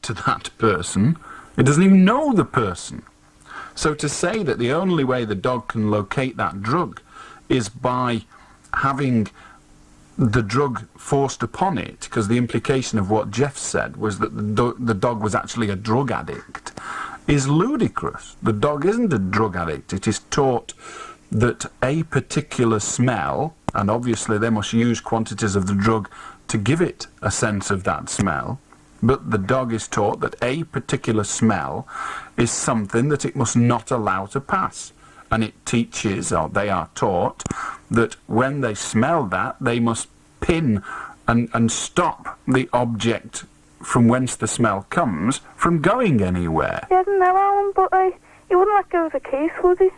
to that person. It doesn't even know the person. So to say that the only way the dog can locate that drug is by having the drug forced upon it, because the implication of what Jeff said was that the dog was actually a drug addict, is ludicrous. The dog isn't a drug addict. It is taught that a particular smell, and obviously they must use quantities of the drug to give it a sense of that smell, but the dog is taught that a particular smell is something that it must not allow to pass. And it teaches, or they are taught, that when they smell that, they must pin and stop the object from whence the smell comes from going anywhere. Yeah, I don't know, Alan, but he wouldn't let go of the case, would he?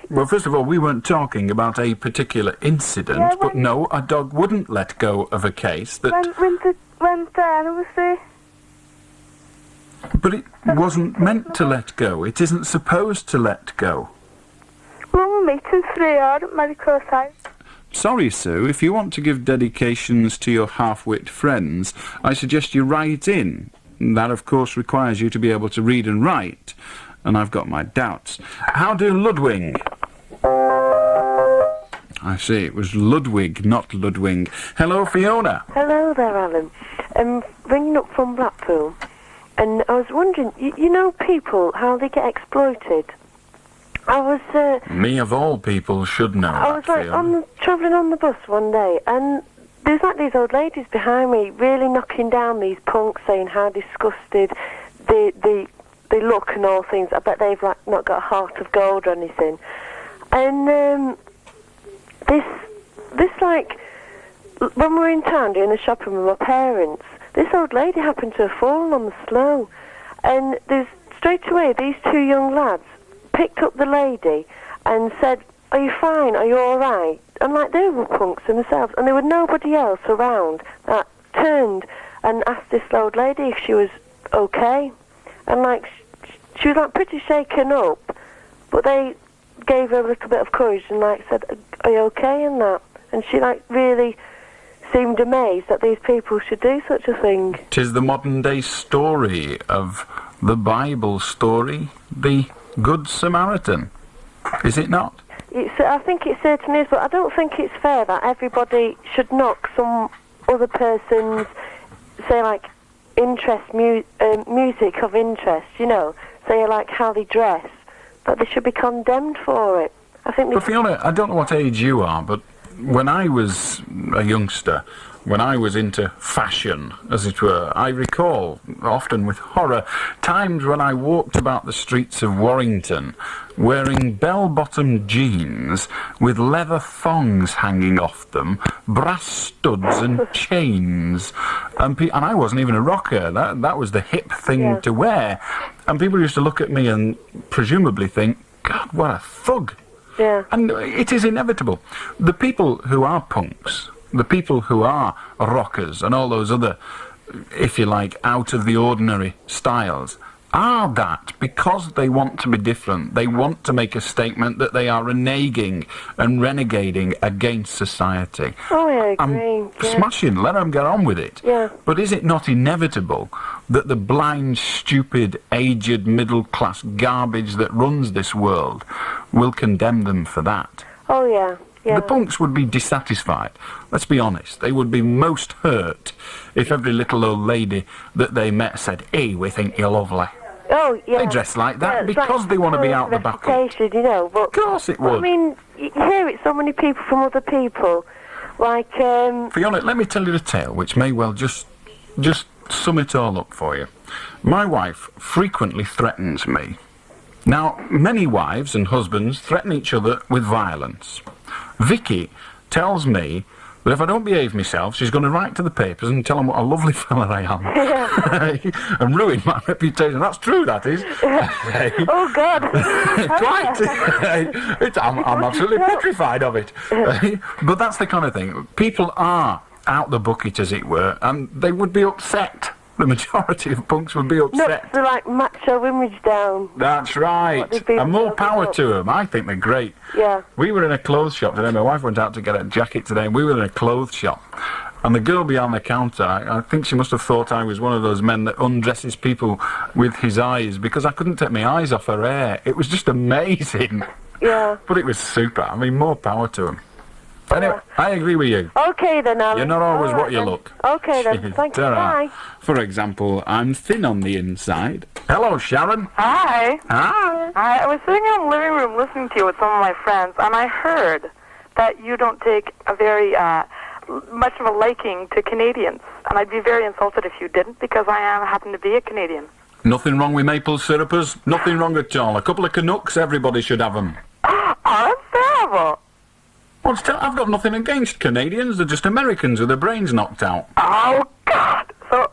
Well, first of all, we weren't talking about a particular incident, yeah, but no, a dog wouldn't let go of a case that... When Diana was there. But it wasn't meant to let go. It isn't supposed to let go. Well, we're meeting 3 hours at Medical Science. Sorry, Sue, if you want to give dedications to your half-wit friends, I suggest you write in. That, of course, requires you to be able to read and write, and I've got my doubts. How do Ludwig? I see, it was Ludwig, not Ludwig. Hello, Fiona. Hello there, Alan. I'm ringing up from Blackpool, and I was wondering, you know people, how they get exploited? I was... Me of all people should know I was like travelling on the bus one day, and there's like these old ladies behind me really knocking down these punks, saying how disgusted they look and all things. I bet they've like not got a heart of gold or anything. And this like, when we were in town doing the shopping with my parents, this old lady happened to have fallen on the snow, and there's straight away these 2 young lads picked up the lady and said, "Are you fine? Are you all right?" And like they were punks themselves, and there was nobody else around that turned and asked this old lady if she was okay, and like she was like pretty shaken up, but they gave her a little bit of courage and like said, "Are you okay?" and that, and she like really seemed amazed that these people should do such a thing. 'Tis the modern day story of the Bible story, the Good Samaritan, is it not? I think it certainly is, but I don't think it's fair that everybody should knock some other person's, say like, music of interest, you know, say like how they dress, but they should be condemned for it. I think. But Fiona, I don't know what age you are, but when I was a youngster, when I was into fashion, as it were, I recall, often with horror, times when I walked about the streets of Warrington wearing bell-bottom jeans with leather thongs hanging off them, brass studs and chains, and I wasn't even a rocker. That was the hip thing to wear, and people used to look at me and presumably think, God, what a thug. Yeah. And it is inevitable. The people who are punks, the people who are rockers and all those other, if you like, out-of-the-ordinary styles, are that because they want to be different. They want to make a statement that they are reneging and renegading against society. Oh, yeah, I agree. Smashing, let them get on with it. Yeah. But is it not inevitable that the blind, stupid, aged, middle-class garbage that runs this world will condemn them for that? Oh, yeah. Yeah. The punks would be dissatisfied. Let's be honest. They would be most hurt if every little old lady that they met said, "Hey, we think you're lovely." Oh, yeah. They dress like that because they want to be out the bucket. You know, but of course it would. I mean, you hear it so many people from other people, like... Fiona, let me tell you a tale which may well just sum it all up for you. My wife frequently threatens me. Now, many wives and husbands threaten each other with violence. Vicky tells me that if I don't behave myself, she's going to write to the papers and tell them what a lovely fella I am. And ruin my reputation. That's true, that is. Oh, God. Quite. I'm absolutely petrified of it. But that's the kind of thing. People are out the bucket, as it were, and they would be upset. The majority of punks would be upset. Not to, like, macho image down. That's right. And more power to them. I think they're great. Yeah. We were in a clothes shop today. My wife went out to get a jacket today, and we were in a clothes shop. And the girl behind the counter, I think she must have thought I was one of those men that undresses people with his eyes, because I couldn't take my eyes off her hair. It was just amazing. Yeah. But it was super. I mean, more power to him. Anyway, I agree with you. Okay then, Alan. You're not always All right, what you then. look. Okay then, Cheers. thank you, Ta-ra. bye. For example, I'm thin on the inside. Hello, Sharon. Hi. Hi. I was sitting in the living room listening to you with some of my friends, and I heard that you don't take a very much of a liking to Canadians, and I'd be very insulted if you didn't, because I happen to be a Canadian. Nothing wrong with maple syrupers. Nothing wrong at all. A couple of Canucks, everybody should have them. Oh, that's terrible. Well, I've got nothing against Canadians. They're just Americans with their brains knocked out. Oh, God. So,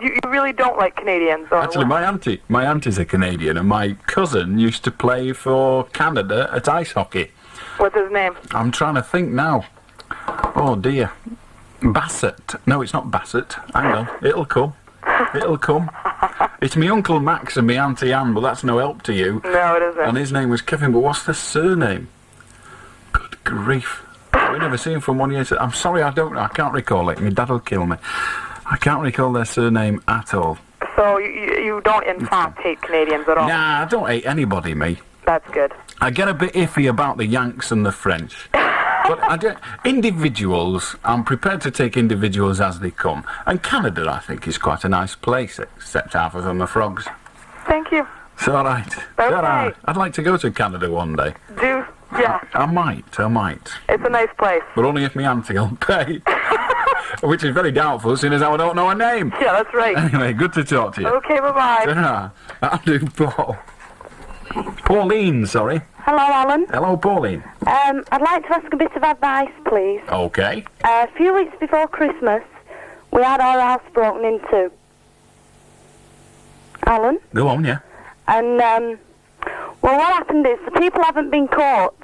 you really don't like Canadians? Or Actually, what? my auntie's a Canadian, and my cousin used to play for Canada at ice hockey. What's his name? I'm trying to think now. Oh, dear. Bassett. No, it's not Bassett. Hang on. It'll come. It'll come. It's me Uncle Max and me Auntie Anne, but that's no help to you. No, it isn't. And his name was Kevin, but what's the surname? Good grief. We never seen him from 1 year. I'm sorry, I can't recall it. My dad'll kill me. I can't recall their surname at all. So you don't, in fact, hate Canadians at all? Nah, I don't hate anybody, me. That's good. I get a bit iffy about the Yanks and the French. But individuals, I'm prepared to take individuals as they come. And Canada, I think, is quite a nice place, except half of them are frogs. Thank you. It's all right. Okay. All right. I'd like to go to Canada one day. Yeah. I might. It's a nice place. But only if my auntie will pay. Which is very doubtful, seeing as I don't know her name. Yeah, that's right. Anyway, good to talk to you. Okay, bye-bye. Ta-ra. That'll do, Paul. Pauline, sorry. Hello, Alan. Hello, Pauline. I'd like to ask a bit of advice, please. Okay. A few weeks before Christmas, we had our house broken into. Alan? Go on, yeah. And, well, what happened is the people haven't been caught.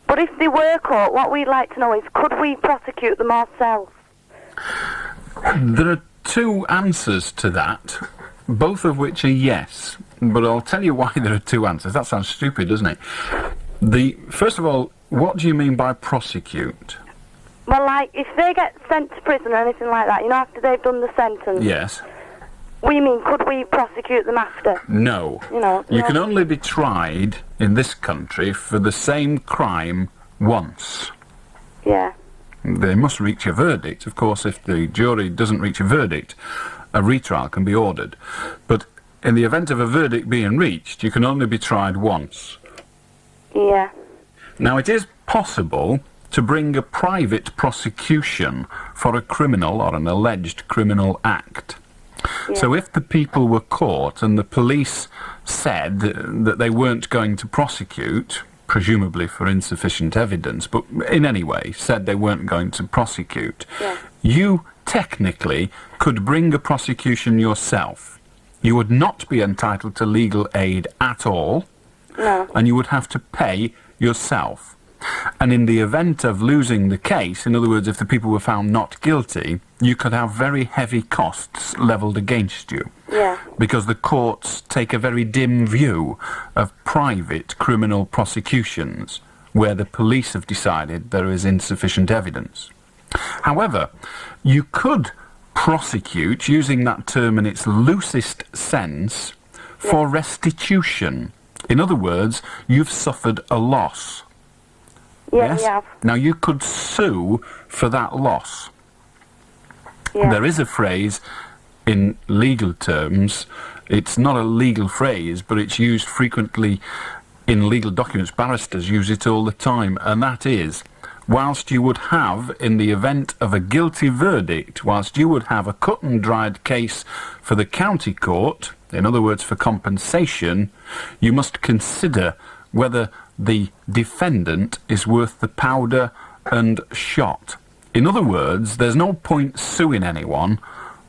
But if they were caught, what we'd like to know is, could we prosecute them ourselves? There are two answers to that, both of which are yes. But I'll tell you why there are two answers. That sounds stupid, doesn't it? First of all, what do you mean by prosecute? Well, like, if they get sent to prison or anything like that, you know, after they've done the sentence. Yes. We mean, could we prosecute them after? No. You can only be tried in this country for the same crime once. Yeah. They must reach a verdict. Of course, if the jury doesn't reach a verdict, a retrial can be ordered. But in the event of a verdict being reached, you can only be tried once. Yeah. Now, it is possible to bring a private prosecution for a criminal or an alleged criminal act. Yeah. So if the people were caught and the police said that they weren't going to prosecute, presumably for insufficient evidence, but in any way said they weren't going to prosecute, Yeah. you technically could bring a prosecution yourself. You would not be entitled to legal aid at all, No. and you would have to pay yourself. And in the event of losing the case, in other words, if the people were found not guilty, you could have very heavy costs levelled against you. Yeah. Because the courts take a very dim view of private criminal prosecutions where the police have decided there is insufficient evidence. However, you could prosecute, using that term in its loosest sense, for restitution. In other words, you've suffered a loss. Yeah, Yes? we have. Now, you could sue for that loss. Yeah. There is a phrase in legal terms. It's not a legal phrase, but it's used frequently in legal documents. Barristers use it all the time, and that is, whilst you would have, in the event of a guilty verdict, whilst you would have a cut and dried case for the county court, in other words, for compensation, you must consider whether the defendant is worth the powder and shot. In other words, there's no point suing anyone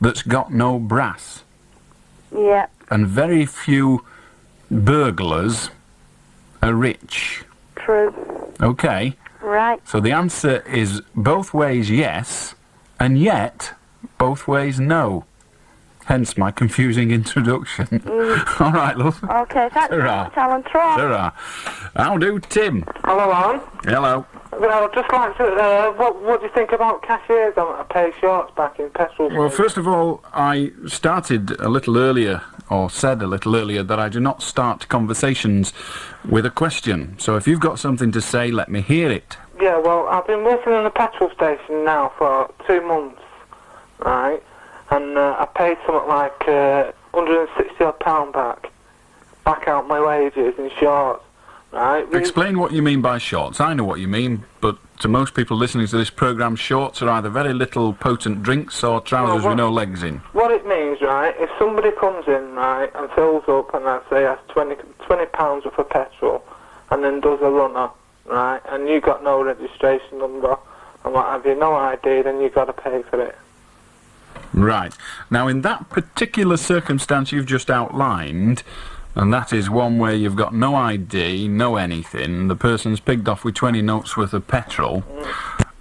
that's got no brass. Yeah. And very few burglars are rich. True. Okay? Right. So the answer is both ways yes, and yet both ways no. Hence my confusing introduction. All right, love. Okay, thanks very Ta-ra. much, Alan. Ta-ra. Ta-ra. How do, Tim? Hello, Alan. Hello. Well, I'd just like to, what do you think about cashiers on pay shorts back in petrol Well, stations? first of all, I started a little earlier, or said a little earlier, that I do not start conversations with a question. So if you've got something to say, let me hear it. Yeah, well, I've been working in a petrol station now for 2 months, right? And I paid something like £160 back out my wages in shorts, right? Explain what you mean by shorts. I know what you mean, but to most people listening to this programme, shorts are either very little potent drinks or trousers with no legs in. What it means, right, if somebody comes in, right, and fills up and let's say has £20 worth of petrol and then does a runner, right, and you got no registration number and what have you, no ID, then you got to pay for it. Right. Now, in that particular circumstance you've just outlined, and that is one where you've got no ID, no anything, the person's pigged off with 20 notes worth of petrol,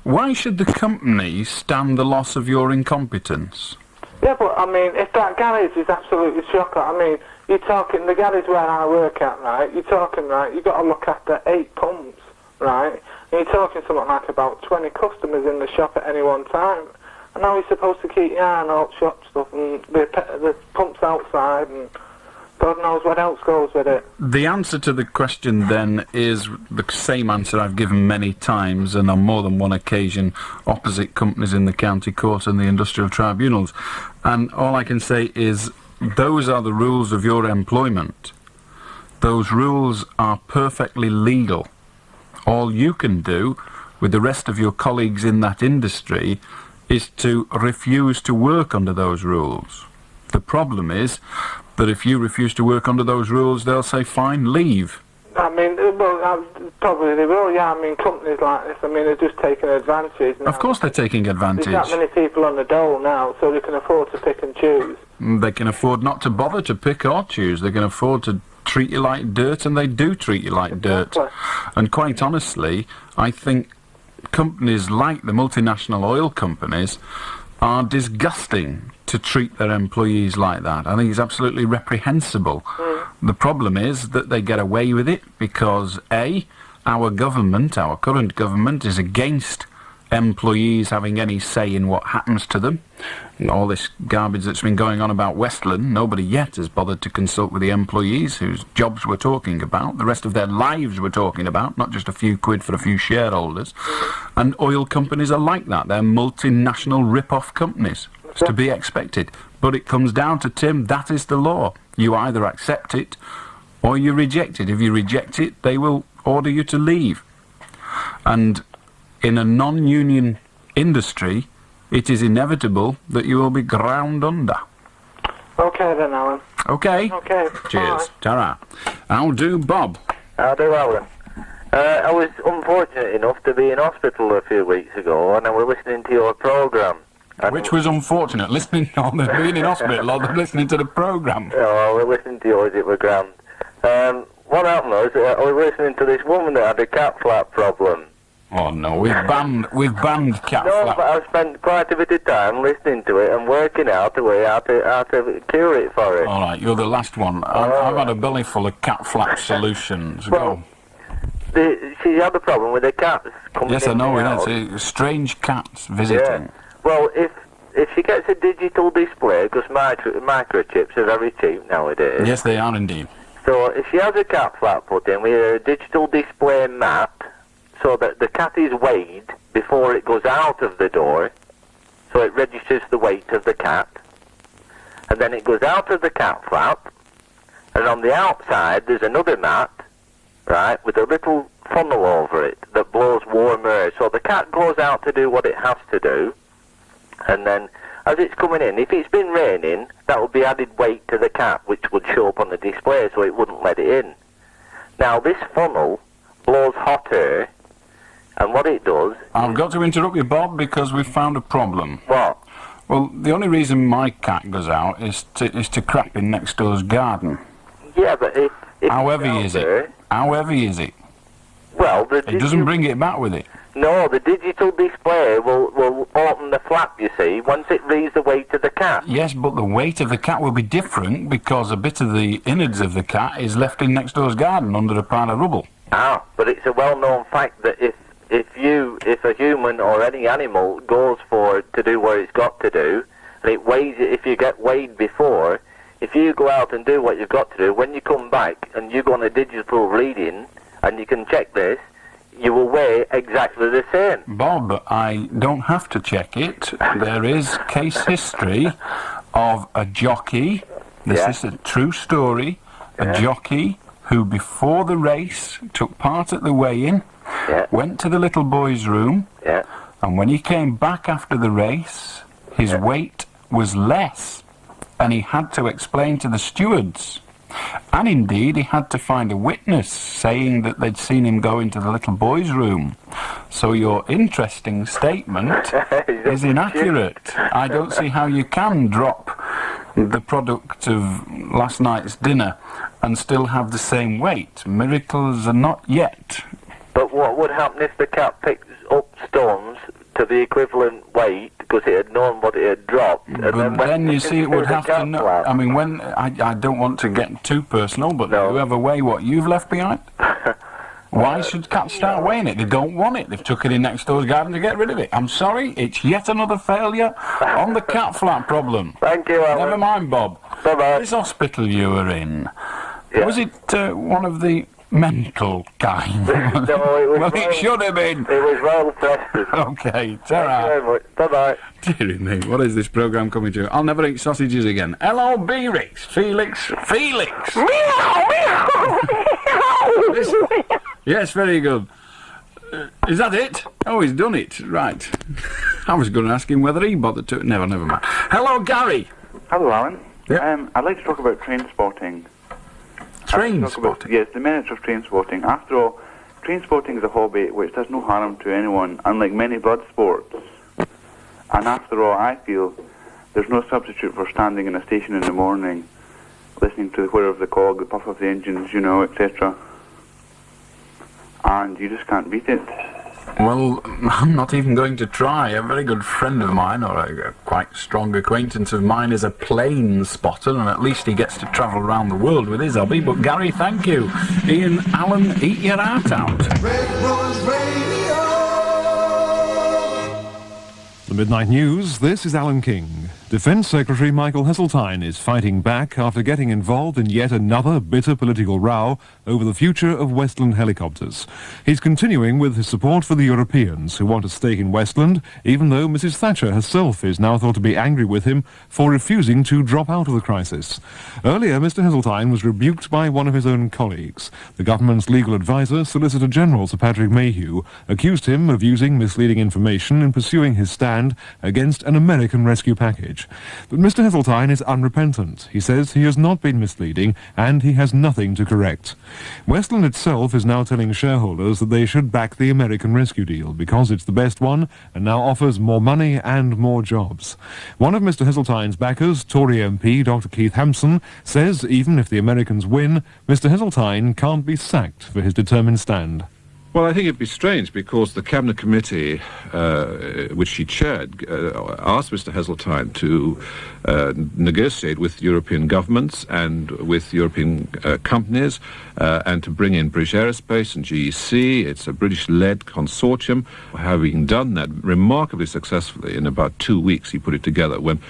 why should the company stand the loss of your incompetence? Yeah, but I mean, if that garage is absolutely chocker, I mean, you're talking, the garage where I work at, right, you're talking, right, you've got to look after 8 pumps, right, and you're talking something like about 20 customers in the shop at any one time. And now you're supposed to keep your eye on all shop stuff and the pumps outside and God knows what else goes with it. The answer to the question then is the same answer I've given many times and on more than one occasion opposite companies in the county court and the industrial tribunals. And all I can say is those are the rules of your employment. Those rules are perfectly legal. All you can do with the rest of your colleagues in that industry is to refuse to work under those rules. The problem is that if you refuse to work under those rules, they'll say, fine, leave. I mean, well, probably they will, yeah. I mean, companies like this, I mean, they're just taking advantage now. Of course they're taking advantage. There's that many people on the dole now, so they can afford to pick and choose. They can afford not to bother to pick or choose. They can afford to treat you like dirt, and they do treat you like dirt. And quite honestly, I think companies like the multinational oil companies are disgusting to treat their employees like that. I think it's absolutely reprehensible. The problem is that they get away with it because A, our government, our current government, is against employees having any say in what happens to them. And all this garbage that's been going on about Westland, nobody yet has bothered to consult with the employees whose jobs we're talking about, the rest of their lives we're talking about, not just a few quid for a few shareholders. And oil companies are like that. They're multinational rip-off companies. It's to be expected. But it comes down to, Tim, that is the law. You either accept it or you reject it. If you reject it, they will order you to leave. And in a non-union industry, it is inevitable that you will be ground under. Okay then, Alan. Okay. Okay. Cheers. Ta-ra. How do, Bob? How do, Alan? I was unfortunate enough to be in hospital a few weeks ago, and I was listening to your programme. Which was unfortunate, listening on the being in hospital or listening to the programme? Oh, we're listening to yours, it was grand. What happened was, I was listening to this woman that had a cat flap problem. Oh no, we've banned cat No, flap. but I've spent quite a bit of time listening to it and working out a way how to cure it for it. Alright, you're the last one. I've had a belly full of cat flap solutions. Go. She had a problem with the cats coming in. Yes, I know, and out. it's strange cats visiting. Yeah. Well, if she gets a digital display, because microchips are very cheap nowadays. Yes, they are indeed. So if she has a cat flap put in with a digital display map, so that the cat is weighed before it goes out of the door, so it registers the weight of the cat, and then it goes out of the cat flap, and on the outside there's another mat, right, with a little funnel over it that blows warm air, so the cat goes out to do what it has to do, and then as it's coming in, if it's been raining, that will be added weight to the cat, which would show up on the display, so it wouldn't let it in. Now this funnel blows hot air, and what it does... I've got to interrupt you, Bob, because we've found a problem. What? Well, the only reason my cat goes out is to crap in next door's garden. Yeah, but if How heavy is it? How heavy is it? Well, It doesn't bring it back with it. No, the digital display will open the flap, you see, once it reads the weight of the cat. Yes, but the weight of the cat will be different because a bit of the innards of the cat is left in next door's garden under a pile of rubble. Ah, but it's a well-known fact that if if a human or any animal goes to do what it's got to do, and it weighs it, if you get weighed before, if you go out and do what you've got to do, when you come back and you go on a digital reading, and you can check this, you will weigh exactly the same. Bob, I don't have to check it. There is case history of a jockey. This is a true story. A jockey who, before the race, took part at the weigh-in, went to the little boy's room, and when he came back after the race, his weight was less, and he had to explain to the stewards. And indeed, he had to find a witness saying that they'd seen him go into the little boy's room. So your interesting statement is inaccurate. I don't see how you can drop the product of last night's dinner and still have the same weight. Miracles are not yet. But what would happen if the cat picks up stones to the equivalent weight because it had known what it had dropped? But then you see, it would have to know. I mean, I don't want to get too personal, but do you ever weigh what you've left behind? Why should cats start weighing it? They don't want it. They've took it in next door's garden to get rid of it. I'm sorry, it's yet another failure on the cat flat problem. Thank you, Alan. Never mind, Bob. Bye-bye. This hospital you were in, was it one of the mental kind? No, it was well, it should have been. It was well tested. Okay, Thank you very much. Bye-bye. Dearie me, what is this programme coming to? I'll never eat sausages again. Hello, B-Rix. Felix. Meow, meow, meow. Yes, very good. Is that it? Oh, he's done it. Right. I was going to ask him whether he bothered to. Never mind. Hello, Gary. Hello, Alan. Yeah. I'd like to talk about train spotting. Train spotting? Yes, the merits of train spotting. After all, train spotting is a hobby which does no harm to anyone, unlike many blood sports. And after all, I feel there's no substitute for standing in a station in the morning, listening to the whir of the cog, the puff of the engines, etc. And you just can't beat it. Well, I'm not even going to try. A very good friend of mine, or a quite strong acquaintance of mine, is a plane spotter, and at least he gets to travel around the world with his hobby. But Gary, thank you. Ian, Alan, eat your heart out. Red Rose Radio. The Midnight News, this is Alan King. Defence Secretary Michael Heseltine is fighting back after getting involved in yet another bitter political row over the future of Westland helicopters. He's continuing with his support for the Europeans who want a stake in Westland, even though Mrs Thatcher herself is now thought to be angry with him for refusing to drop out of the crisis. Earlier, Mr Heseltine was rebuked by one of his own colleagues. The government's legal adviser, Solicitor General Sir Patrick Mayhew, accused him of using misleading information in pursuing his stand against an American rescue package. But Mr Heseltine is unrepentant. He says he has not been misleading and he has nothing to correct. Westland itself is now telling shareholders that they should back the American rescue deal because it's the best one and now offers more money and more jobs. One of Mr Heseltine's backers, Tory MP Dr Keith Hampson, says even if the Americans win, Mr Heseltine can't be sacked for his determined stand. Well, I think it'd be strange because the Cabinet Committee, which she chaired, asked Mr Heseltine to negotiate with European governments and with European companies and to bring in British Aerospace and GEC. It's a British-led consortium. Having done that remarkably successfully in about 2 weeks, he put it together when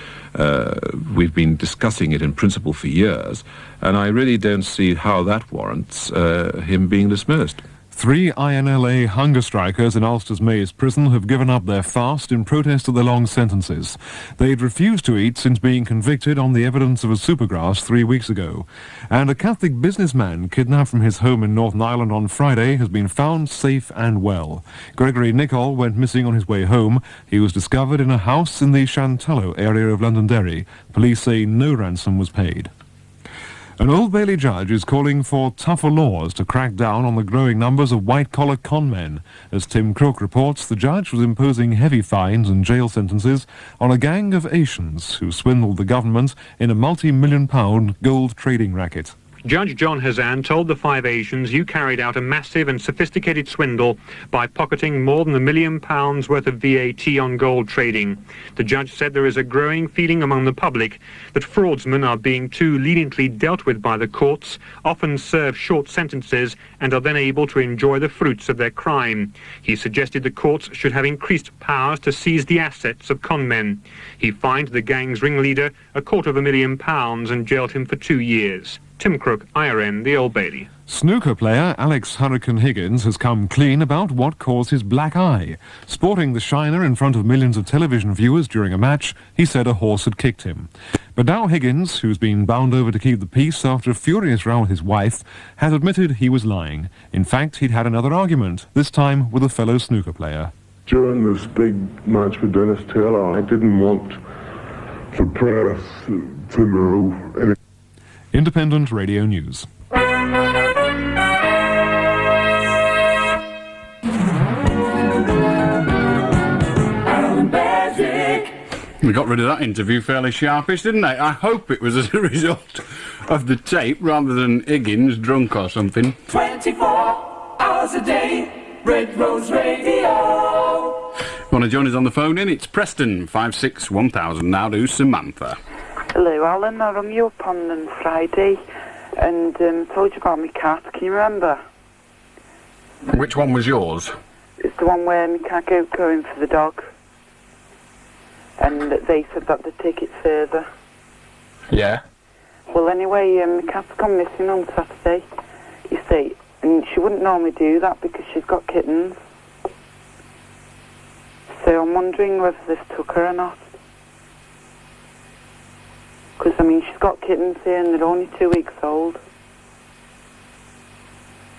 we've been discussing it in principle for years, and I really don't see how that warrants him being dismissed. 3 INLA hunger strikers in Ulster's Maze prison have given up their fast in protest of their long sentences. They'd refused to eat since being convicted on the evidence of a supergrass 3 weeks ago. And a Catholic businessman kidnapped from his home in Northern Ireland on Friday has been found safe and well. Gregory Nicol went missing on his way home. He was discovered in a house in the Shantallow area of Londonderry. Police say no ransom was paid. An Old Bailey judge is calling for tougher laws to crack down on the growing numbers of white-collar con men. As Tim Crook reports, the judge was imposing heavy fines and jail sentences on a gang of Asians who swindled the government in a multi-million-pound gold trading racket. Judge John Hazan told the 5 Asians you carried out a massive and sophisticated swindle by pocketing more than £1 million worth of VAT on gold trading. The judge said there is a growing feeling among the public that fraudsmen are being too leniently dealt with by the courts, often serve short sentences, and are then able to enjoy the fruits of their crime. He suggested the courts should have increased powers to seize the assets of conmen. He fined the gang's ringleader £250,000 and jailed him for 2 years. Tim Crook, IRN, the Old Bailey. Snooker player Alex Hurricane Higgins has come clean about what caused his black eye. Sporting the shiner in front of millions of television viewers during a match, he said a horse had kicked him. But now Higgins, who's been bound over to keep the peace after a furious row with his wife, has admitted he was lying. In fact, he'd had another argument, this time with a fellow snooker player. During this big match with Dennis Taylor, I didn't want the press to know anything. Independent Radio News. Allan Beswick. We got rid of that interview fairly sharpish, didn't they? I hope it was as a result of the tape rather than Higgins drunk or something. 24 hours a day, Red Rose Radio. Want to join us on the phone in? It's Preston 561,000. Now do Samantha. Hello, Alan. I rung you up on Friday and told you about my cat. Can you remember? Which one was yours? It's the one where my cat going for the dog. And they said that they'd take it further. Yeah. Well, anyway, my cat's gone missing on Saturday, you see. And she wouldn't normally do that because she's got kittens. So I'm wondering whether this took her or not. Because, I mean, she's got kittens here and they're only 2 weeks old.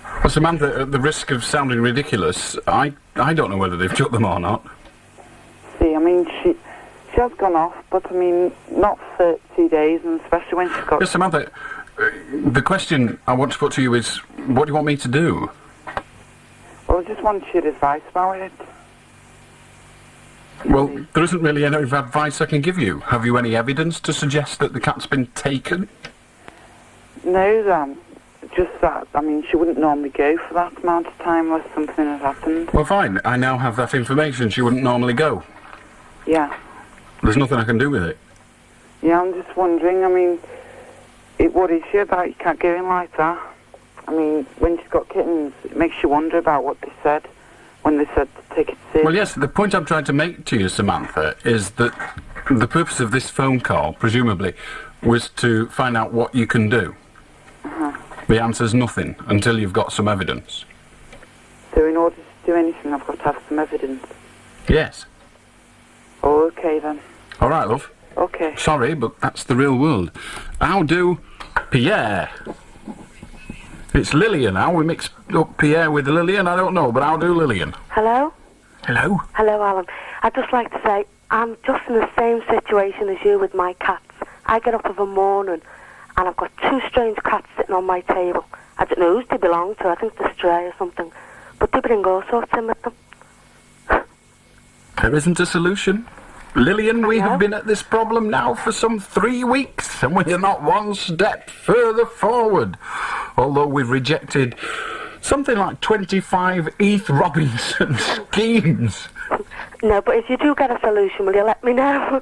Well, Samantha, at the risk of sounding ridiculous, I don't know whether they've took them or not. See, I mean, she has gone off, but, I mean, not for 2 days, and especially when she's got... Yes, Samantha, the question I want to put to you is, what do you want me to do? Well, I just want your advice about it. Well, there isn't really any advice I can give you. Have you any evidence to suggest that the cat's been taken? No, just that. I mean, she wouldn't normally go for that amount of time unless something had happened. Well, fine. I now have that information. She wouldn't normally go. Yeah. There's nothing I can do with it. Yeah, I'm just wondering, I mean, it worries you about your cat going like that. I mean, when she's got kittens, it makes you wonder about what they said when they said to take it seriously. Well, yes, the point I'm trying to make to you, Samantha, is that the purpose of this phone call, presumably, was to find out what you can do. The answer's nothing until you've got some evidence. So in order to do anything, I've got to have some evidence? Yes. Oh, okay then. All right, love. Okay. Sorry, but that's the real world. How do Pierre? It's Lillian now. We mixed up Pierre with Lillian. I don't know, but I'll do Lillian. Hello? Hello? Hello, Alan. I'd just like to say, I'm just in the same situation as you with my cats. I get up of a morning, and I've got 2 strange cats sitting on my table. I don't know who they belong to. I think they're stray or something. But they bring all sorts in with them. There isn't a solution. Lillian, we have been at this problem now for some 3 weeks, and we're not one step further forward. Although we've rejected something like 25 Heath Robinson schemes. No, but if you do get a solution, will you let me know?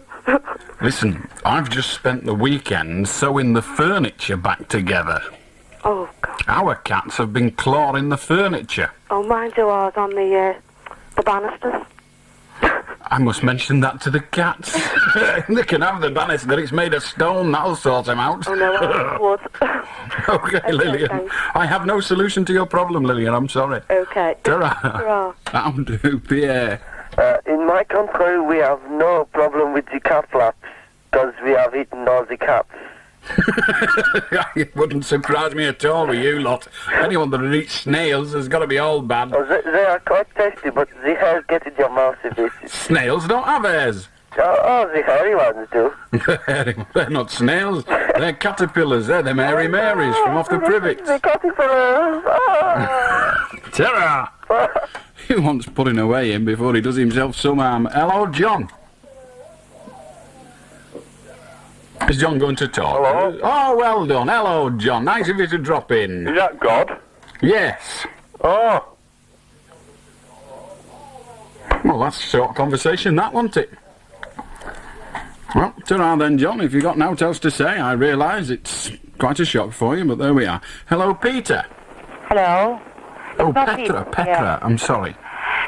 Listen, I've just spent the weekend sewing the furniture back together. Oh, God. Our cats have been clawing the furniture. Oh, mind you, I was on the banisters. I must mention that to the cats. They can have the banister. It's made of stone. That'll sort them out. Oh, no, I would. Okay, Lillian. Thanks. I have no solution to your problem, Lillian. I'm sorry. Okay. Ta-ra. Ta-ra. I'll do, Pierre. In my country, we have no problem with the cat flaps because we have eaten all the cats. It wouldn't surprise me at all with you lot. Anyone that eats snails has got to be all bad. Oh, they are quite tasty, but the hairs get in your mouth a bit. Snails don't have hairs. Oh, the hairy ones do. They're not snails. They're caterpillars. They're them hairy Marys from off the privets. The caterpillars. Terror! He wants putting away him before he does himself some harm. Hello, John. Is John going to talk? Hello? Oh, well done. Hello, John. Nice of you to drop in. Is that God? Yes. Oh. Well, that's a short conversation, that, wasn't it? Well, ta-ra then, John. If you've got naught else to say, I realise it's quite a shock for you, but there we are. Hello, Peter. Hello. Oh, Petra. Yeah. I'm sorry.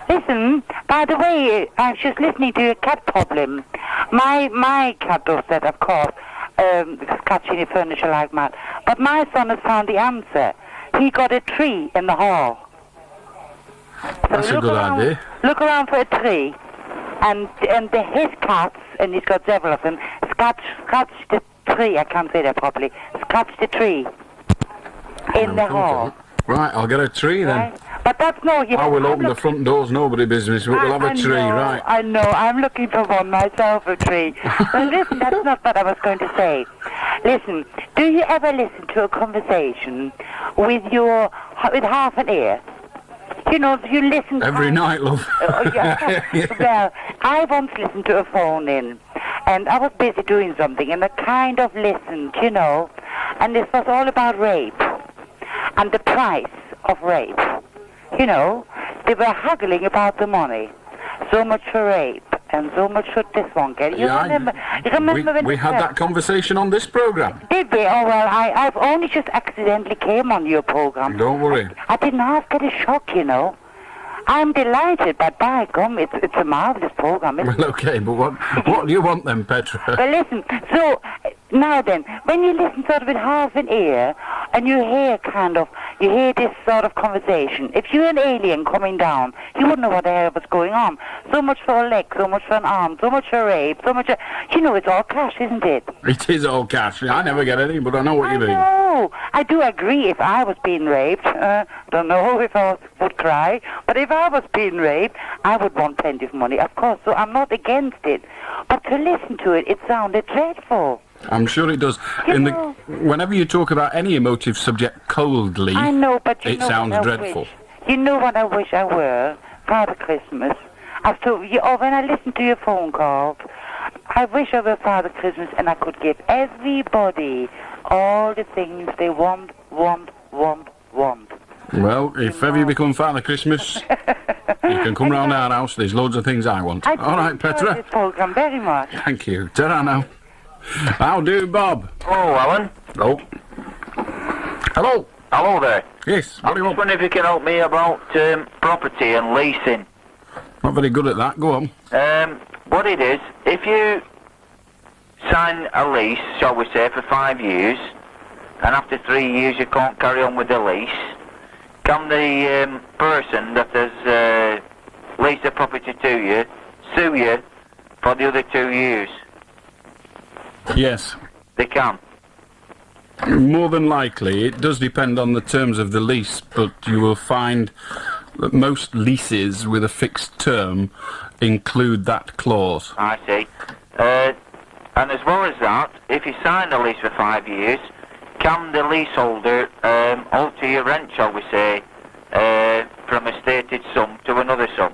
Listen, by the way, I was just listening to your cat problem. My cat does that, of course, scratching your furniture like mad. But my son has found the answer. He got a tree in the hall. So That's a good idea. Look around for a tree, and his cats, and he's got several of them, scratch the tree. I can't say that properly. Scratch the tree in the hall. Right, I'll get a tree then. Right? But that's no. I will open the front doors, nobody business, but we'll have a tree, right? I know. I'm looking for one myself, a tree. Well, listen, that's not what I was going to say. Listen, do you ever listen to a conversation with half an ear? You know, you listen... Every night, love. Well, I once listened to a phone-in, and I was busy doing something, and I kind of listened, you know, and this was all about rape, and the price of rape. You know, they were haggling about the money. So much for rape, and so much for this one get. You remember when we had that conversation on this programme. Did we? Oh, well, I've only just accidentally came on your programme. Don't worry. I didn't half get a shock, you know. I'm delighted, but by gum, it's a marvellous programme, isn't it? Well, okay, but what do you want then, Petra? Well, listen, so, now then, when you listen sort of with half an ear, and you hear this sort of conversation, if you're an alien coming down, you wouldn't know what the hell was going on. So much for a leg, so much for an arm, so much for rape, so much... You know, it's all cash, isn't it? It is all cash. I never get any, but I know what you mean. No, I do agree if I was being raped. Don't know if I would cry, but if I was being raped, I would want plenty of money, of course, so I'm not against it. But to listen to it, it sounded dreadful. I'm sure it does. Whenever you talk about any emotive subject coldly, I know, but it sounds dreadful. You know what I wish I were? Father Christmas. When I listen to your phone calls, I wish I were Father Christmas and I could give everybody all the things they want. Well, if ever you become Father Christmas, you can come round our house. There's loads of things I want. All right, Petra. This program very much. Thank you. Ta-ra now. How do, Bob? Hello, Alan. Oh. Hello. Hello there. Yes, what do you want? I wonder if you can help me about property and leasing. Not very good at that. Go on. What it is, if you sign a lease, shall we say, for 5 years, and after 3 years you can't carry on with the lease, can the person that has leased the property to you sue you for the other 2 years? Yes. They can. More than likely. It does depend on the terms of the lease, but you will find that most leases with a fixed term include that clause. I see. And as well as that, if you sign a lease for 5 years, can the leaseholder alter your rent, shall we say, from a stated sum to another sum?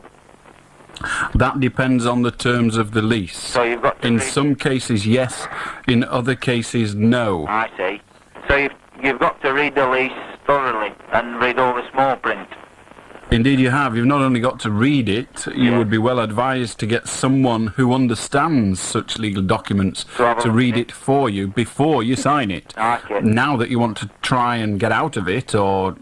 That depends on the terms of the lease. So you've got to in some cases, yes. In other cases, no. I see. So you've got to read the lease thoroughly and read all the small print. Indeed you have. You've not only got to read it, you would be well advised to get someone who understands such legal documents to read it for you before you sign it. Okay. Now that you want to try and get out of it or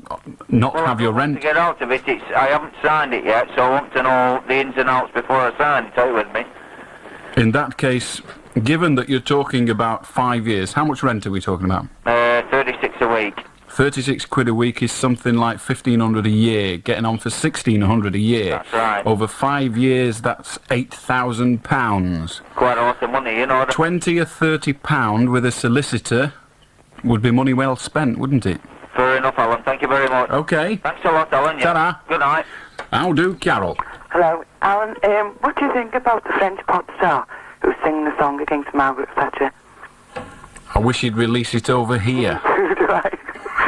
not have your rent... To get out of it, I haven't signed it yet, so I want to know the ins and outs before I sign it. Are you with me? In that case, given that you're talking about 5 years, how much rent are we talking about? 36 a week. 36 quid a week is something like 1,500 a year, getting on for 1,600 a year. That's right. Over 5 years, that's £8,000. Quite a lot of money, you know. £20 or £30 with a solicitor would be money well spent, wouldn't it? Fair enough, Alan. Thank you very much. Okay. Thanks a lot, Alan. Ta-ra. Good night. How do, Carol? Hello, Alan. What do you think about the French pop star who's singing the song against Margaret Thatcher? I wish he'd release it over here. Do I?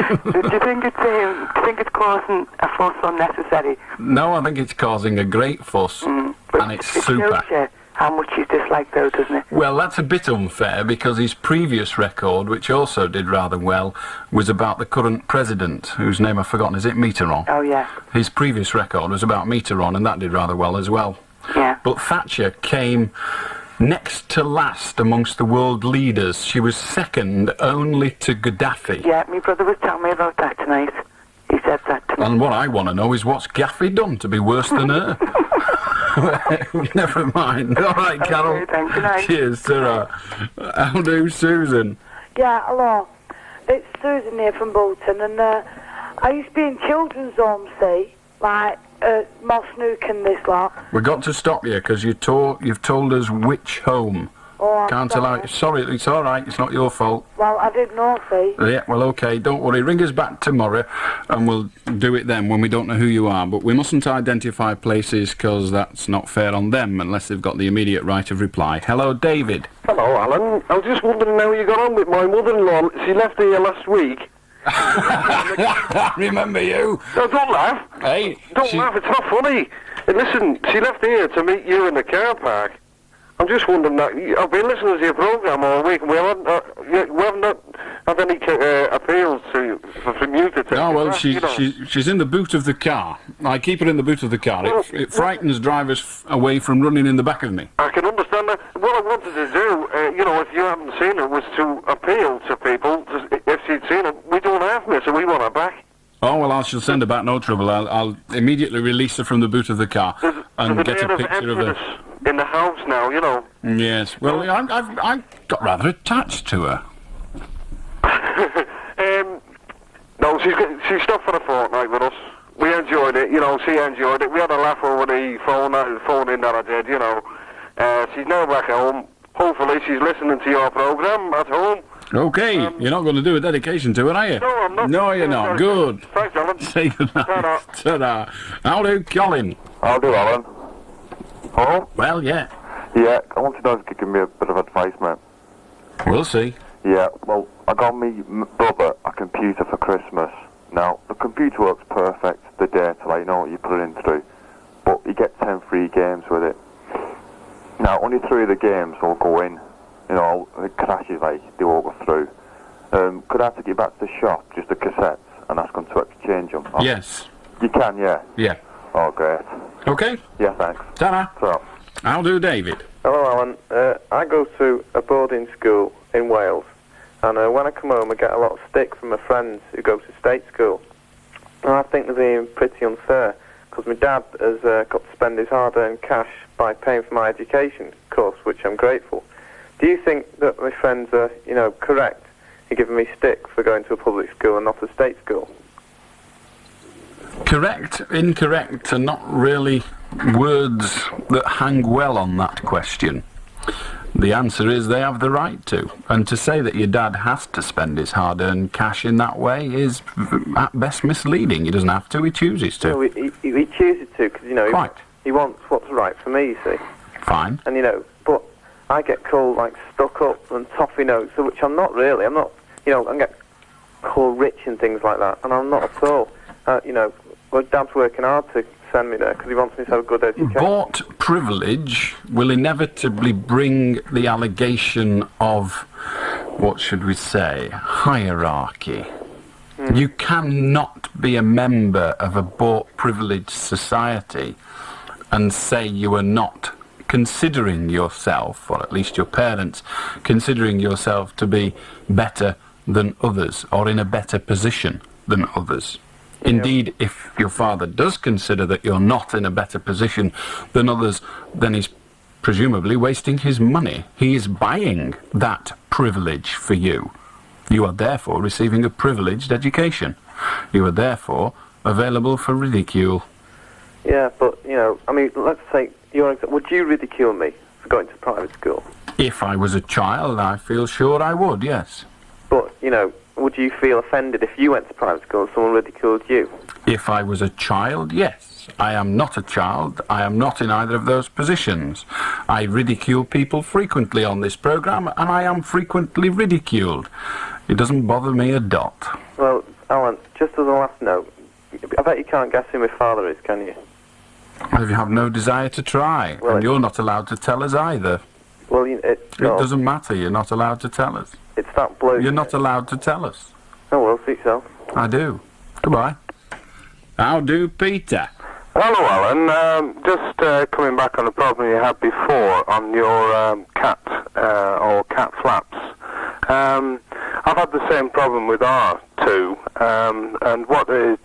Do you think it's causing a fuss unnecessary? No, I think it's causing a great fuss, and it's super. Shows you how much he's disliked, though, doesn't it? Well, that's a bit unfair because his previous record, which also did rather well, was about the current president, whose name I've forgotten. Is it Mitterrand? Oh, yeah. His previous record was about Mitterrand, and that did rather well as well. Yeah. But Thatcher came next to last amongst the world leaders. She was second only to Gaddafi. Yeah, my brother was telling me about that tonight. He said that to me. And what I want to know is what's Gaffy done to be worse than her? Never mind. All right, Carol. Okay, thanks. Good night. Cheers, Sarah. How do Susan? Yeah, hello. It's Susan here from Bolton, and I used to be in children's homes, see, like Moss Nook and this lot. We've got to stop you because you've told us which home. Oh, I'm Can't allow it. Sorry, it's all right. It's not your fault. Well, I didn't know, see. Yeah, well, okay. Don't worry. Ring us back tomorrow, and we'll do it then when we don't know who you are. But we mustn't identify places because that's not fair on them unless they've got the immediate right of reply. Hello, David. Hello, Alan. I was just wondering how you got on with my mother-in-law. She left here last week. Remember you? No, don't laugh. Hey, don't laugh. It's not funny. And listen, she left here to meet you in the car park. I'm just wondering that I've been listening to your program all week, and we haven't had any appeals from you to take Oh, well, back, you know. she's in the boot of the car. I keep her in the boot of the car. It frightens drivers away from running in the back of me. I can understand that. What I wanted to do, if you haven't seen her, was to appeal to people. If she'd seen her, we don't have her, so we want her back. Oh, well, I shall send her back, no trouble. I'll immediately release her from the boot of the car and get a picture of her. In the house now, you know. Yes, well, I've got rather attached to her. No, she stopped for a fortnight with us. We enjoyed it, she enjoyed it. We had a laugh over the phone in that I did, She's now back home. Hopefully she's listening to your program at home. Okay, you're not going to do a dedication to it, are you? No, I'm not. No, you're not. Good. Thanks, Alan. Say goodnight. Ta-da. How do, Colin? How do, Alan? Hello? Well, yeah. Yeah, I want to know if you could give me a bit of advice, mate. We'll see. Yeah, well, I got me brother a computer for Christmas. Now, the computer works perfect, the data, like, you know what you put it in through. But you get 10 free games with it. Now, only 3 of the games will go in. It crashes, like, they won't go through. Could I take it back to the shop, just the cassettes, and ask them to exchange them? Yes. You can, yeah? Yeah. Oh, great. Okay. Yeah, thanks. Ta-da. Ta-ra. How do, David? Hello, Alan. I go to a boarding school in Wales, and when I come home I get a lot of stick from my friends who go to state school. And I think they're being pretty unfair, because my dad has got to spend his hard-earned cash by paying for my education course, which I'm grateful. Do you think that my friends are, correct in giving me stick for going to a public school and not a state school? Correct, incorrect are not really words that hang well on that question. The answer is they have the right to. And to say that your dad has to spend his hard-earned cash in that way is at best misleading. He doesn't have to, he chooses to. No, he chooses to, because, he wants what's right for me, you see. Fine. And, but I get called, like, stuck up and toffee notes, which I'm not really. I'm not, I get called rich and things like that, and I'm not at all. My dad's working hard to send me there because he wants me to have a good education. Bought privilege will inevitably bring the allegation of, what should we say, hierarchy. You cannot be a member of a bought privileged society and say you are not considering yourself, or at least your parents, considering yourself to be better than others or in a better position than others. Indeed, if your father does consider that you're not in a better position than others, then he's presumably wasting his money. He is buying that privilege for you. You are therefore receiving a privileged education. You are therefore available for ridicule. Yeah, but, let's say, would you ridicule me for going to private school? If I was a child, I feel sure I would, yes. But, would you feel offended if you went to private school and someone ridiculed you? If I was a child, yes. I am not a child. I am not in either of those positions. I ridicule people frequently on this programme, and I am frequently ridiculed. It doesn't bother me a dot. Well, Alan, just as a last note, I bet you can't guess who my father is, can you? Well, if you have no desire to try, Well, and you're not allowed to tell us either. Well, It doesn't matter, you're not allowed to tell us. It's that bloke. You're not allowed to tell us. Oh, well, see yourself. I do. Goodbye. How do, Peter? Hello, Alan. Just coming back on the problem you had before on your cat or cat flaps. I've had the same problem with R2, and what it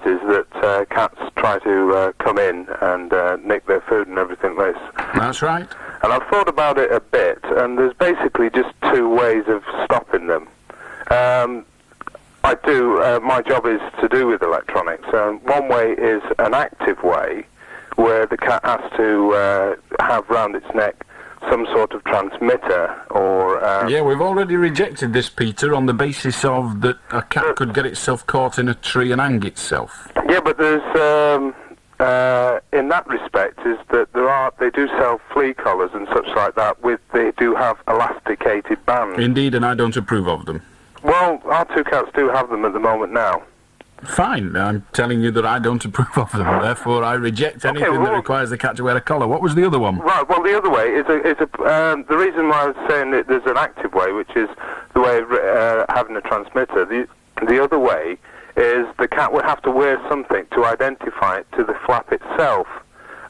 is that cats try to come in and nick their food and everything like this. That's right. And I've thought about it a bit, and there's basically just two ways of stopping them. My job is to do with electronics. One way is an active way, where the cat has to have round its neck some sort of transmitter or... Yeah, we've already rejected this, Peter, on the basis of that a cat could get itself caught in a tree and hang itself. Yeah, but there's... in that respect, is that they do sell flea collars and such like that. They do have elasticated bands. Indeed, and I don't approve of them. Well, our two cats do have them at the moment now. Fine, I'm telling you that I don't approve of them. Therefore, I reject anything that requires the cat to wear a collar. What was the other one? Right. Well, the other way is the reason why I was saying that there's an active way, which is the way of having a transmitter. The other way is the cat would have to wear something to identify it to the flap itself,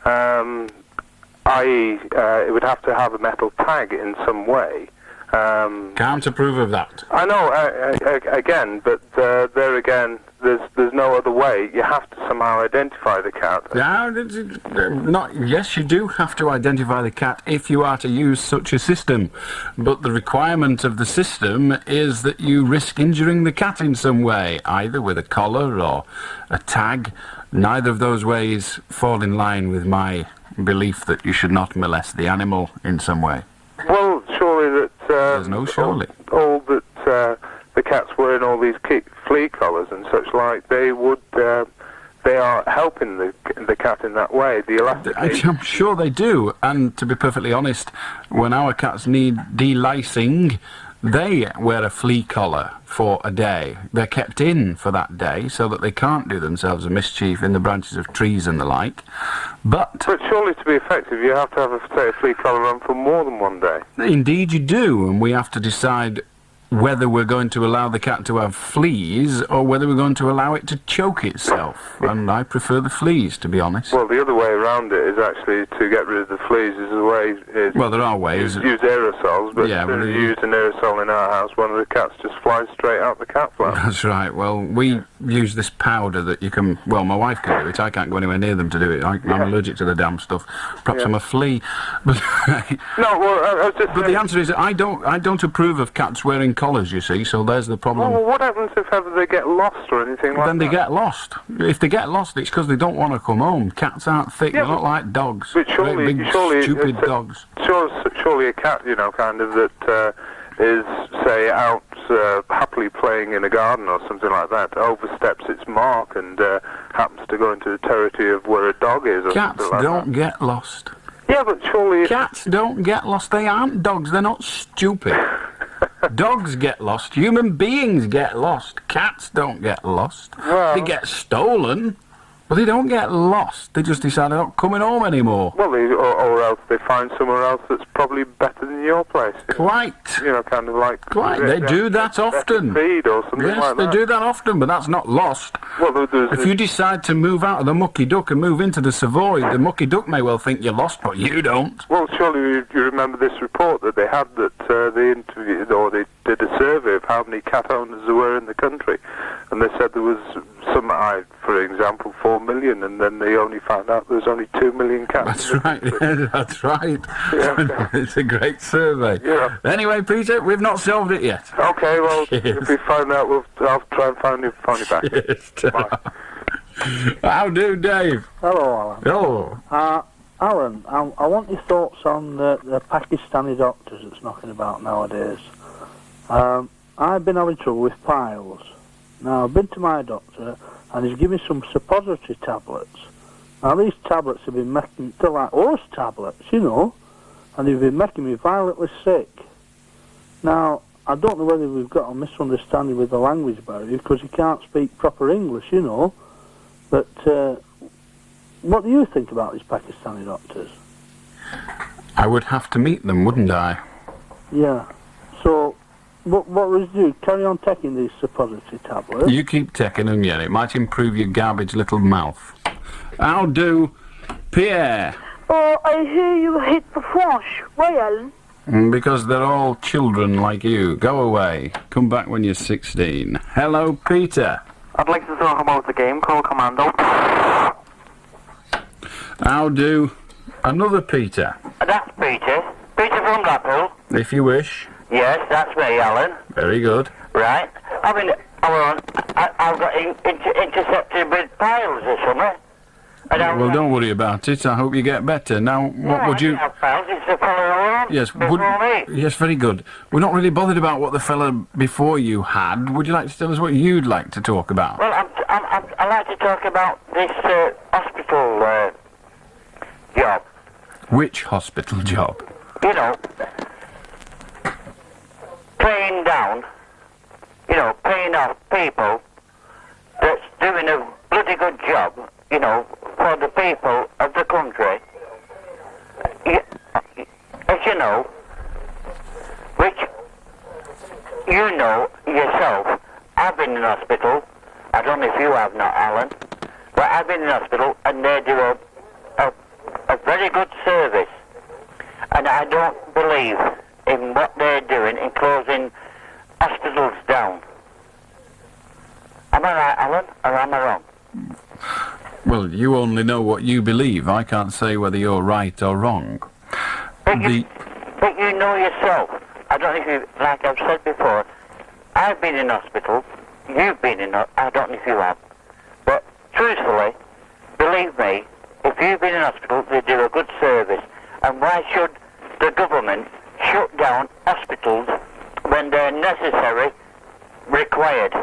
i.e., it would have to have a metal tag in some way. Can't approve of that. I know, again, but there again, there's no other way. You have to somehow identify the cat. Yes, you do have to identify the cat if you are to use such a system, but the requirement of the system is that you risk injuring the cat in some way, either with a collar or a tag. Neither of those ways fall in line with my belief that you should not molest the animal in some way. Well, surely that... There's no surely. All that the cats wearing all these flea collars and such like, they are helping the cat in that way. The elastic... I'm sure they do, and to be perfectly honest, when our cats need delicing, they wear a flea collar for a day. They're kept in for that day so that they can't do themselves a mischief in the branches of trees and the like. But surely to be effective, you have to have a flea collar on for more than one day. Indeed you do, and we have to decide whether we're going to allow the cat to have fleas or whether we're going to allow it to choke itself. And I prefer the fleas, to be honest. Well, the other way around it is actually to get rid of the fleas is the way... Well, there are ways. Use aerosols, but yeah, if you use an aerosol in our house, one of the cats just flies straight out the cat flap. That's right. Well, we use this powder that you can... Well, my wife can do it. I can't go anywhere near them to do it. I'm allergic to the damn stuff. Perhaps I'm a flea. But no, well, I was just... But the answer is I don't approve of cats wearing collars, you see, so there's the problem. Well, what happens if ever they get lost or anything like that? Then they get lost. If they get lost, it's because they don't want to come home. Cats aren't thick, they're not like dogs. But surely, big, stupid dogs. Surely a cat, kind of, that is, say, out happily playing in a garden or something like that, oversteps its mark and happens to go into the territory of where a dog is or Cats something like don't get lost. Yeah, but surely... Cats don't get lost. They aren't dogs. They're not stupid. Dogs get lost. Human beings get lost. Cats don't get lost. Well, they get stolen, but they don't get lost. They just decide they're not coming home anymore. Well, or else they find somewhere else that's probably better than your place. Quite. Kind of like... Quite. They do that often. Feed or something yes, like that. They do that often, but that's not lost. Well, if you decide to move out of the Mucky Duck and move into the Savoy, the Mucky Duck may well think you're lost, but you don't. Well, surely you remember this report that they had that they interviewed, or they did a survey of how many cat owners there were in the country, and they said there was some, for example, 4 million, and then they only found out there was only 2 million cats. That's right. Yeah, that's right. Yeah. It's a great survey. Yeah. Anyway, Peter, we've not solved it yet. Okay, well, if we find out, I'll try and find you back. Yes, how do, Dave? Hello, Alan. Hello. Alan, I want your thoughts on the Pakistani doctors that's knocking about nowadays. I've been having trouble with piles. Now, I've been to my doctor, and he's given me some suppository tablets. Now, these tablets have been making, they're like horse tablets, and they've been making me violently sick. Now, I don't know whether we've got a misunderstanding with the language barrier, because he can't speak proper English, but what do you think about these Pakistani doctors? I would have to meet them, wouldn't I? Yeah. So, what would you do? Carry on taking these suppository tablets? You keep taking them, yeah. It might improve your garbage little mouth. How do, Pierre? Oh, I hear you hate the French. Why, Alan? Because they're all children like you. Go away. Come back when you're 16. Hello, Peter. I'd like to talk about the game called Commando. How do another Peter? That's Peter. Peter from Blackpool. If you wish. Yes, that's me, Alan. Very good. Right. I mean, I've got intercepted with piles or something. Well, don't worry about it. I hope you get better. Now, what would you... Piles, it's the fellow Yes, yes, very good. We're not really bothered about what the fella before you had. Would you like to tell us what you'd like to talk about? Well, I like to talk about this hospital job. Which hospital job? You know, paying down, paying off people that's doing a bloody good job, for the people of the country. As you know, which you know yourself, I've been in hospital. I don't know if you have not, Alan, but I've been in hospital and they do a very good service. And I don't believe in what they're doing in closing hospitals down. Am I right, Alan, or am I wrong? Well, you only know what you believe. I can't say whether you're right or wrong. But you know yourself. I don't know if you, like I've said before, I've been in hospital, you've been in, I don't know if you have, but truthfully, believe me, if you've been in hospital, they do a good service. And why should the government shut down hospitals when they're necessary, required?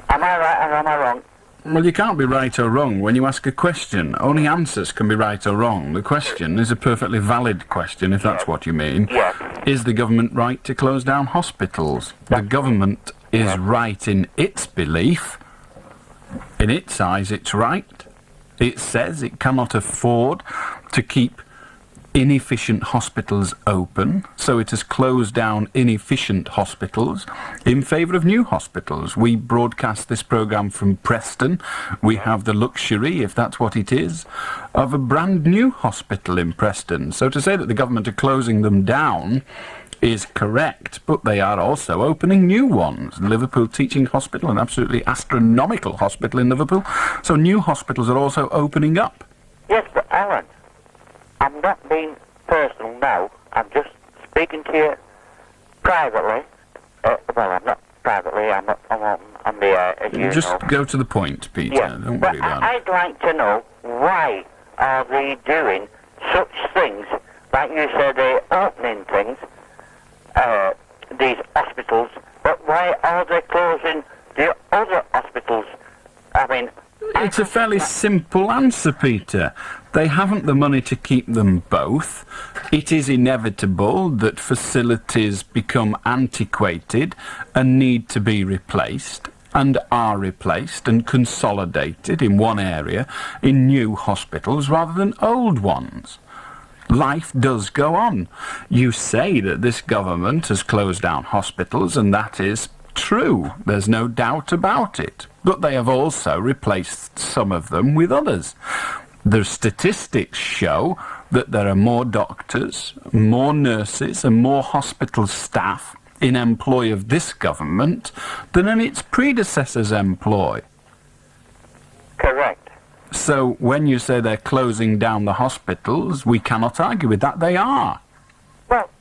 Am I right or am I wrong? Well, you can't be right or wrong when you ask a question. Only answers can be right or wrong. The question is a perfectly valid question, if that's what you mean. Yes. Is the government right to close down hospitals? The government is right in its belief. In its eyes, it's right. It says it cannot afford to keep inefficient hospitals open, so it has closed down inefficient hospitals in favour of new hospitals. We broadcast this programme from Preston. We have the luxury, if that's what it is, of a brand new hospital in Preston. So to say that the government are closing them down is correct, but they are also opening new ones. Liverpool Teaching Hospital, an absolutely astronomical hospital in Liverpool. So new hospitals are also opening up. Yes, but Alan, I'm not being personal now. I'm just speaking to you privately. Well, I'm not privately. I'm on the air, as you Just know. go to the point, Peter. Yeah, Don't but worry about it. I'd like to know, why are they doing such things? Like you said, they're opening things, these hospitals, but why are they closing the other hospitals? I mean... It's a fairly simple answer, Peter. They haven't the money to keep them both. It is inevitable that facilities become antiquated and need to be replaced, and are replaced and consolidated in one area in new hospitals rather than old ones. Life does go on. You say that this government has closed down hospitals, and that is true. There's no doubt about it. But they have also replaced some of them with others. The statistics show that there are more doctors, more nurses, and more hospital staff in employ of this government than in its predecessors' employ. Correct. So when you say they're closing down the hospitals, we cannot argue with that. They are.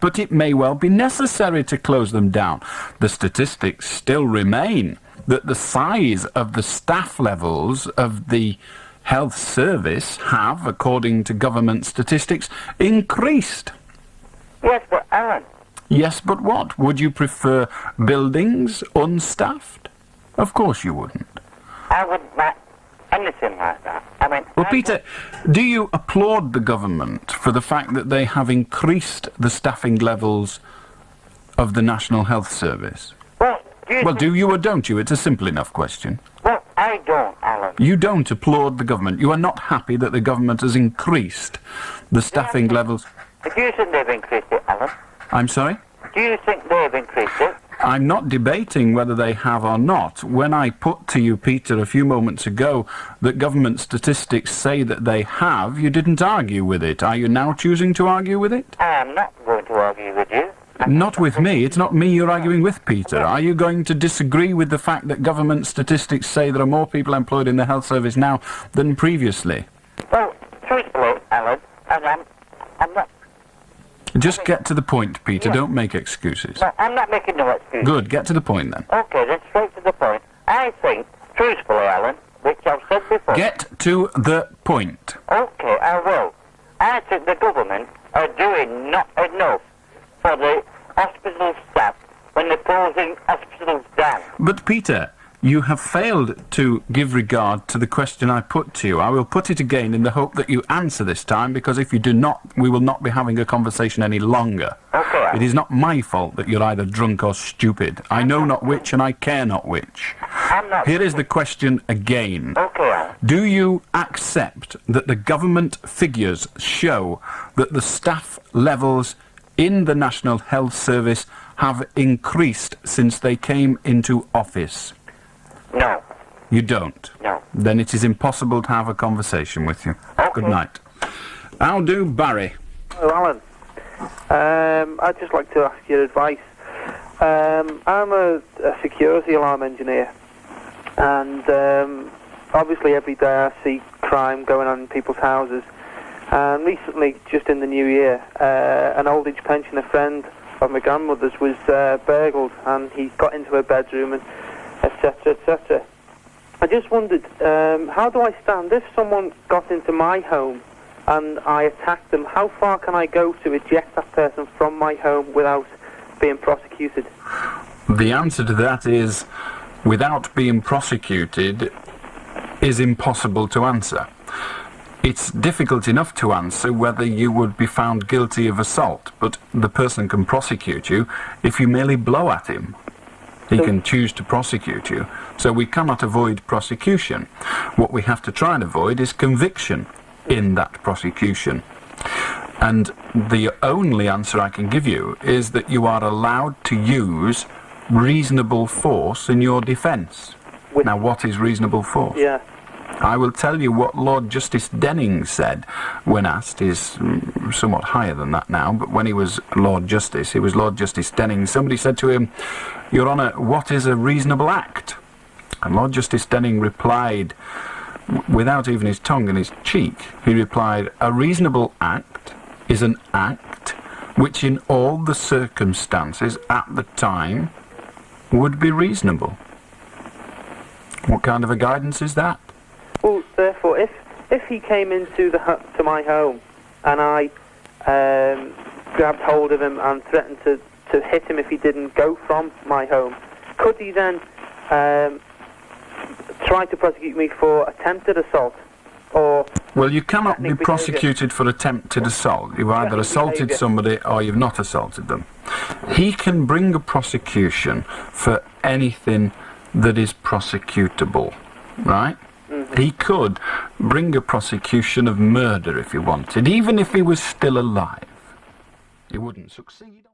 But it may well be necessary to close them down. The statistics still remain that the size of the staff levels of the health service have, according to government statistics, increased. Yes, but Alan... Yes, but what? Would you prefer buildings unstaffed? Of course you wouldn't. I wouldn't like anything like that. I mean... Well, Peter, do you applaud the government for the fact that they have increased the staffing levels of the National Health Service? Well, do you or don't you? It's a simple enough question. Well, I don't, Alan. You don't applaud the government. You are not happy that the government has increased the staffing levels. Do you think they've increased it, Alan? I'm sorry? Do you think they've increased it? I'm not debating whether they have or not. When I put to you, Peter, a few moments ago, that government statistics say that they have, you didn't argue with it. Are you now choosing to argue with it? I am not going to argue with you. Not with me. It's not me you're arguing with, Peter. Are you going to disagree with the fact that government statistics say there are more people employed in the health service now than previously? Well, truthfully, Alan, I'm not... Just get to the point, Peter. Don't make excuses. No, I'm not making no excuses. Good. Get to the point, then. Okay, then straight to the point. I think, truthfully, Alan, which I've said before... Get to the point. Okay, I will. I think the government are doing not enough for the hospital staff when they're closing hospitals down. But, Peter, you have failed to give regard to the question I put to you. I will put it again in the hope that you answer this time, because if you do not, we will not be having a conversation any longer. Okay. It is not my fault that you're either drunk or stupid. I know not which, and I care not which. I'm not... Here is the question again. Okay. Do you accept that the government figures show that the staff levels in the National Health Service have increased since they came into office? No. You don't? No. Then it is impossible to have a conversation with you. Okay. Good night. How do, Barry? Oh, Alan. I'd just like to ask your advice. I'm a security alarm engineer, and obviously every day I see crime going on in people's houses. And recently, just in the new year, an old age pensioner friend of my grandmother's was burgled, and he got into her bedroom and etc., etc. I just wondered, how do I stand if someone got into my home and I attacked them? How far can I go to eject that person from my home without being prosecuted? The answer to that is, without being prosecuted, is impossible to answer. It's difficult enough to answer whether you would be found guilty of assault, but the person can prosecute you if you merely blow at him. He can choose to prosecute you, so we cannot avoid prosecution. What we have to try and avoid is conviction in that prosecution. And the only answer I can give you is that you are allowed to use reasonable force in your defence. Now, what is reasonable force? Yeah. I will tell you what Lord Justice Denning said when asked. He's somewhat higher than that now, but when he was Lord Justice, he was Lord Justice Denning. Somebody said to him, "Your Honour, what is a reasonable act?" And Lord Justice Denning replied, without even his tongue in his cheek, he replied, "A reasonable act is an act which in all the circumstances at the time would be reasonable." What kind of a guidance is that? Well, therefore, if he came into to my home and I grabbed hold of him and threatened to hit him if he didn't go from my home, could he then try to prosecute me for attempted assault? Or well, you cannot be prosecuted for attempted assault. You've either assaulted somebody or you've not assaulted them. He can bring a prosecution for anything that is prosecutable, right? He could bring a prosecution of murder if he wanted, even if he was still alive. He wouldn't succeed.